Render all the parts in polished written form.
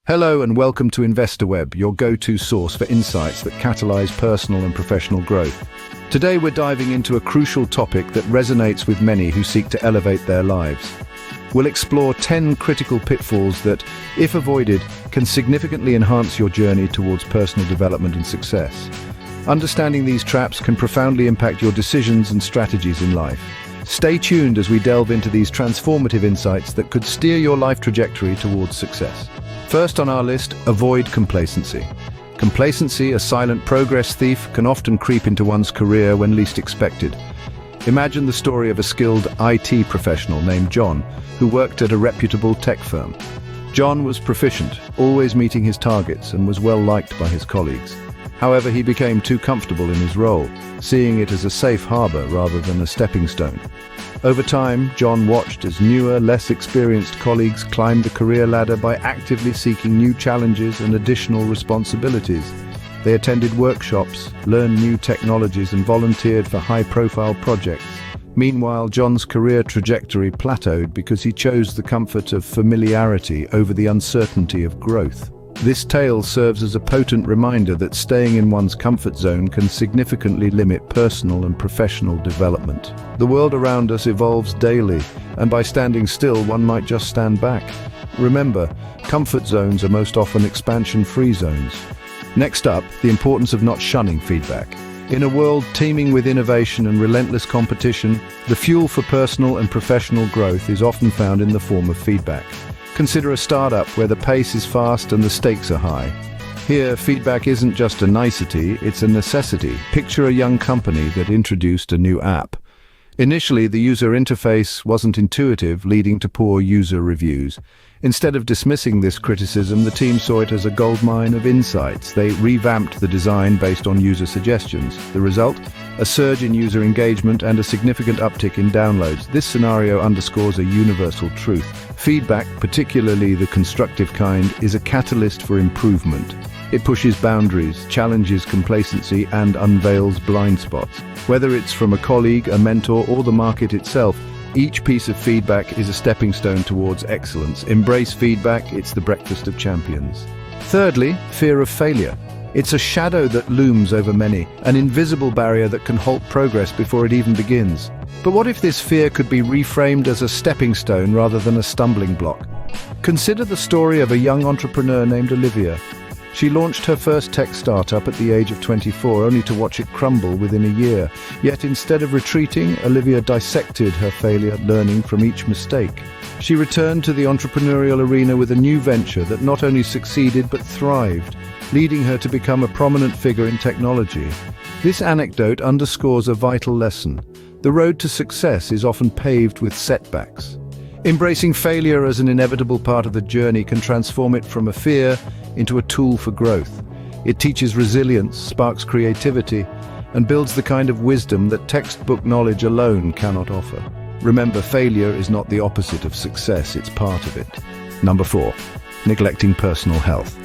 Hello and welcome to InvestorWeb, your go-to source for insights that catalyze personal and professional growth. Today we're diving into a crucial topic that resonates with many who seek to elevate their lives. We'll explore 10 critical pitfalls that, if avoided, can significantly enhance your journey towards personal development and success. Understanding these traps can profoundly impact your decisions and strategies in life. Stay tuned as we delve into these transformative insights that could steer your life trajectory towards success. First on our list, avoid complacency. Complacency, a silent progress thief, can often creep into one's career when least expected. Imagine the story of a skilled IT professional named John, who worked at a reputable tech firm. John was proficient, always meeting his targets, and was well liked by his colleagues. However, he became too comfortable in his role, seeing it as a safe harbor rather than a stepping stone. Over time, John watched as newer, less experienced colleagues climbed the career ladder by actively seeking new challenges and additional responsibilities. They attended workshops, learned new technologies, and volunteered for high-profile projects. Meanwhile, John's career trajectory plateaued because he chose the comfort of familiarity over the uncertainty of growth. This tale serves as a potent reminder that staying in one's comfort zone can significantly limit personal and professional development. The world around us evolves daily, and by standing still, one might just stand back. Remember, comfort zones are most often expansion-free zones. Next up, the importance of not shunning feedback. In a world teeming with innovation and relentless competition, the fuel for personal and professional growth is often found in the form of feedback. Consider a startup where the pace is fast and the stakes are high. Here, feedback isn't just a nicety, it's a necessity. Picture a young company that introduced a new app. Initially, the user interface wasn't intuitive, leading to poor user reviews. Instead of dismissing this criticism, the team saw it as a goldmine of insights. They revamped the design based on user suggestions. The result? A surge in user engagement and a significant uptick in downloads. This scenario underscores a universal truth. Feedback, particularly the constructive kind, is a catalyst for improvement. It pushes boundaries, challenges complacency, and unveils blind spots. Whether it's from a colleague, a mentor, or the market itself, each piece of feedback is a stepping stone towards excellence. Embrace feedback, it's the breakfast of champions. Thirdly, fear of failure. It's a shadow that looms over many, an invisible barrier that can halt progress before it even begins. But what if this fear could be reframed as a stepping stone rather than a stumbling block? Consider the story of a young entrepreneur named Olivia. She launched her first tech startup at the age of 24, only to watch it crumble within a year. Yet instead of retreating, Olivia dissected her failure, learning from each mistake. She returned to the entrepreneurial arena with a new venture that not only succeeded but thrived, leading her to become a prominent figure in technology. This anecdote underscores a vital lesson. The road to success is often paved with setbacks. Embracing failure as an inevitable part of the journey can transform it from a fear into a tool for growth. It teaches resilience, sparks creativity, and builds the kind of wisdom that textbook knowledge alone cannot offer. Remember, failure is not the opposite of success, it's part of it. Number 4, neglecting personal health.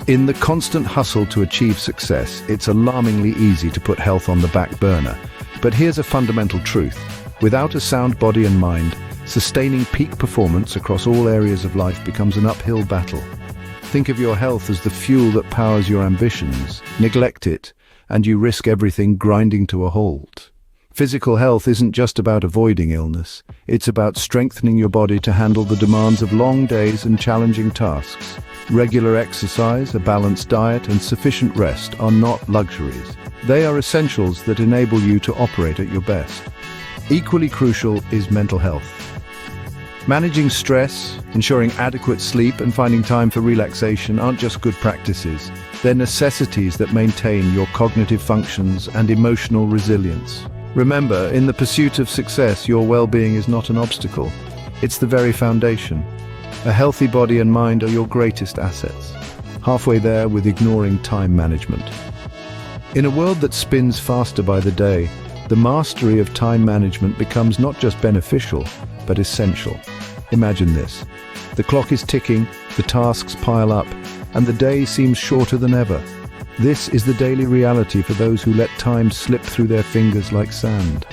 In the constant hustle to achieve success, it's alarmingly easy to put health on the back burner. But here's a fundamental truth. Without a sound body and mind, sustaining peak performance across all areas of life becomes an uphill battle. Think of your health as the fuel that powers your ambitions. Neglect it, and you risk everything grinding to a halt. Physical health isn't just about avoiding illness. It's about strengthening your body to handle the demands of long days and challenging tasks. Regular exercise, a balanced diet, and sufficient rest are not luxuries. They are essentials that enable you to operate at your best. Equally crucial is mental health. Managing stress, ensuring adequate sleep, and finding time for relaxation aren't just good practices. They're necessities that maintain your cognitive functions and emotional resilience. Remember, in the pursuit of success, your well-being is not an obstacle. It's the very foundation. A healthy body and mind are your greatest assets. Halfway there with ignoring time management. In a world that spins faster by the day, the mastery of time management becomes not just beneficial, but essential. Imagine this. The clock is ticking, the tasks pile up, and the day seems shorter than ever. This is the daily reality for those who let time slip through their fingers like sand.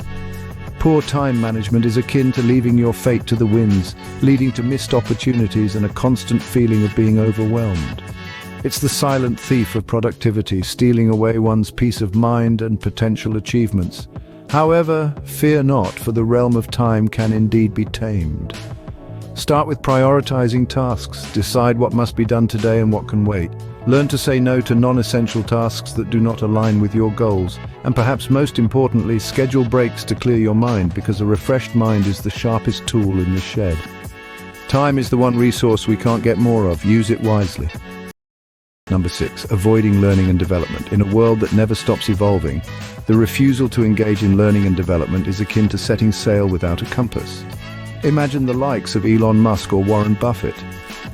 Poor time management is akin to leaving your fate to the winds, leading to missed opportunities and a constant feeling of being overwhelmed. It's the silent thief of productivity, stealing away one's peace of mind and potential achievements. However, fear not, for the realm of time can indeed be tamed. Start with prioritizing tasks. Decide what must be done today and what can wait. Learn to say no to non-essential tasks that do not align with your goals. And perhaps most importantly, schedule breaks to clear your mind, because a refreshed mind is the sharpest tool in the shed. Time is the one resource we can't get more of. Use it wisely. Number 6, avoiding learning and development. In a world that never stops evolving, the refusal to engage in learning and development is akin to setting sail without a compass. Imagine the likes of Elon Musk or Warren Buffett.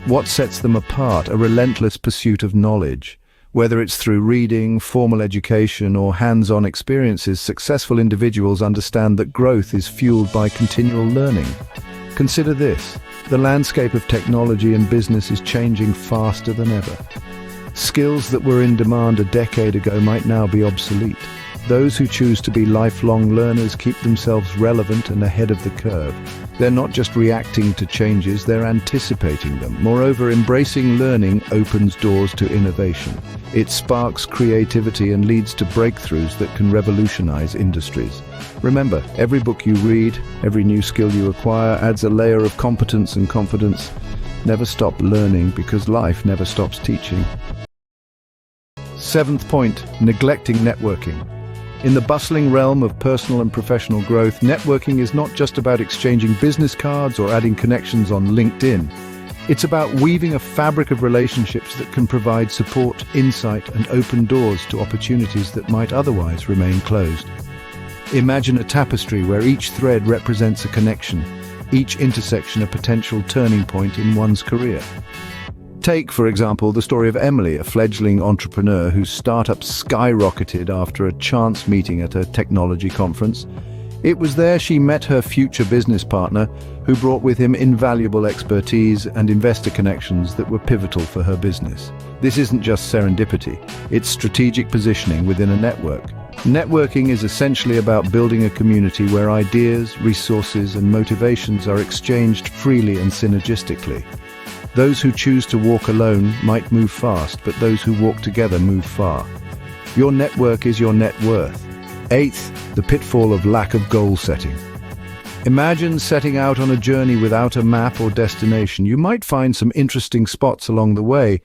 What sets them apart? A relentless pursuit of knowledge. Whether it's through reading, formal education, or hands-on experiences, successful individuals understand that growth is fueled by continual learning. Consider this: the landscape of technology and business is changing faster than ever. Skills that were in demand a decade ago might now be obsolete. Those who choose to be lifelong learners keep themselves relevant and ahead of the curve. They're not just reacting to changes, they're anticipating them. Moreover, embracing learning opens doors to innovation. It sparks creativity and leads to breakthroughs that can revolutionize industries. Remember, every book you read, every new skill you acquire adds a layer of competence and confidence. Never stop learning, because life never stops teaching. 7th point, neglecting networking. In the bustling realm of personal and professional growth, networking is not just about exchanging business cards or adding connections on LinkedIn. It's about weaving a fabric of relationships that can provide support, insight, and open doors to opportunities that might otherwise remain closed. Imagine a tapestry where each thread represents a connection, each intersection a potential turning point in one's career. Take, for example, the story of Emily, a fledgling entrepreneur whose startup skyrocketed after a chance meeting at a technology conference. It was there she met her future business partner, who brought with him invaluable expertise and investor connections that were pivotal for her business. This isn't just serendipity, it's strategic positioning within a network. Networking is essentially about building a community where ideas, resources, and motivations are exchanged freely and synergistically. Those who choose to walk alone might move fast, but those who walk together move far. Your network is your net worth. 8th, the pitfall of lack of goal setting. Imagine setting out on a journey without a map or destination. You might find some interesting spots along the way,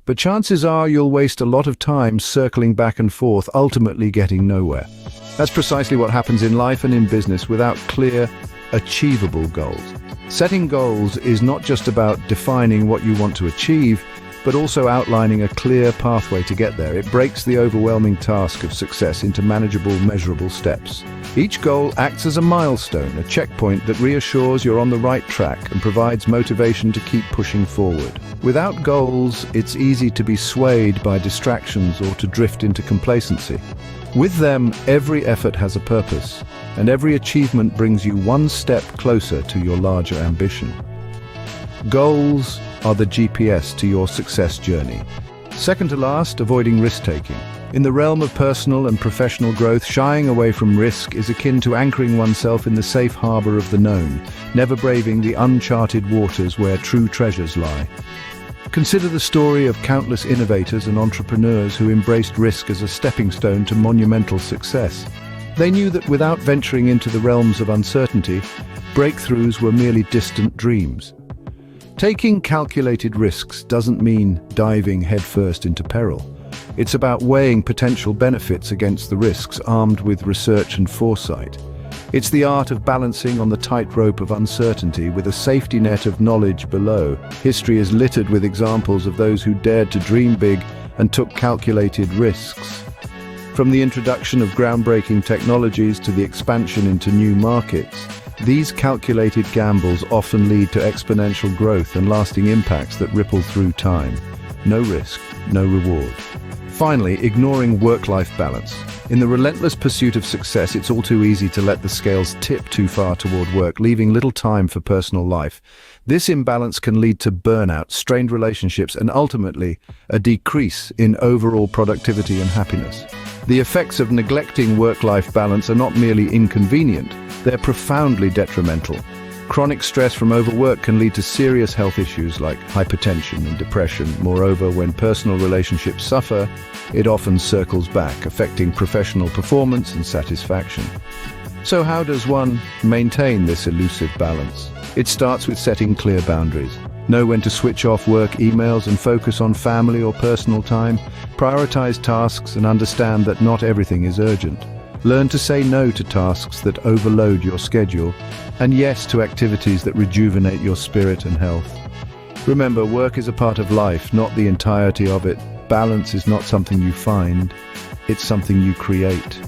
but chances are you'll waste a lot of time circling back and forth, ultimately getting nowhere. That's precisely what happens in life and in business without clear, achievable goals. Setting goals is not just about defining what you want to achieve, but also outlining a clear pathway to get there. It breaks the overwhelming task of success into manageable, measurable steps. Each goal acts as a milestone, a checkpoint that reassures you're on the right track and provides motivation to keep pushing forward. Without goals, it's easy to be swayed by distractions or to drift into complacency. With them, every effort has a purpose, and every achievement brings you one step closer to your larger ambition. Goals are the GPS to your success journey. Second to last, avoiding risk-taking. In the realm of personal and professional growth, shying away from risk is akin to anchoring oneself in the safe harbor of the known, never braving the uncharted waters where true treasures lie. Consider the story of countless innovators and entrepreneurs who embraced risk as a stepping stone to monumental success. They knew that without venturing into the realms of uncertainty, breakthroughs were merely distant dreams. Taking calculated risks doesn't mean diving headfirst into peril. It's about weighing potential benefits against the risks, armed with research and foresight. It's the art of balancing on the tightrope of uncertainty with a safety net of knowledge below. History is littered with examples of those who dared to dream big and took calculated risks. From the introduction of groundbreaking technologies to the expansion into new markets, these calculated gambles often lead to exponential growth and lasting impacts that ripple through time. No risk, no reward. Finally, ignoring work-life balance. In the relentless pursuit of success, it's all too easy to let the scales tip too far toward work, leaving little time for personal life. This imbalance can lead to burnout, strained relationships, and ultimately, a decrease in overall productivity and happiness. The effects of neglecting work-life balance are not merely inconvenient, they're profoundly detrimental. Chronic stress from overwork can lead to serious health issues like hypertension and depression. Moreover, when personal relationships suffer, it often circles back, affecting professional performance and satisfaction. So how does one maintain this elusive balance? It starts with setting clear boundaries. Know when to switch off work emails and focus on family or personal time. Prioritize tasks and understand that not everything is urgent. Learn to say no to tasks that overload your schedule, and yes to activities that rejuvenate your spirit and health. Remember, work is a part of life, not the entirety of it. Balance is not something you find, it's something you create.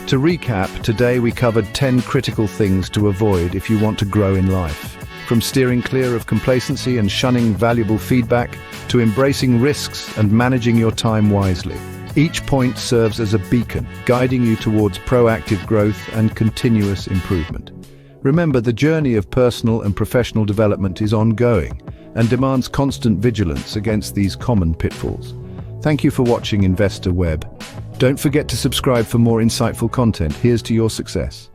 To recap, today we covered 10 critical things to avoid if you want to grow in life. From steering clear of complacency and shunning valuable feedback, to embracing risks and managing your time wisely. Each point serves as a beacon, guiding you towards proactive growth and continuous improvement. Remember, the journey of personal and professional development is ongoing and demands constant vigilance against these common pitfalls. Thank you for watching Investor Web. Don't forget to subscribe for more insightful content. Here's to your success.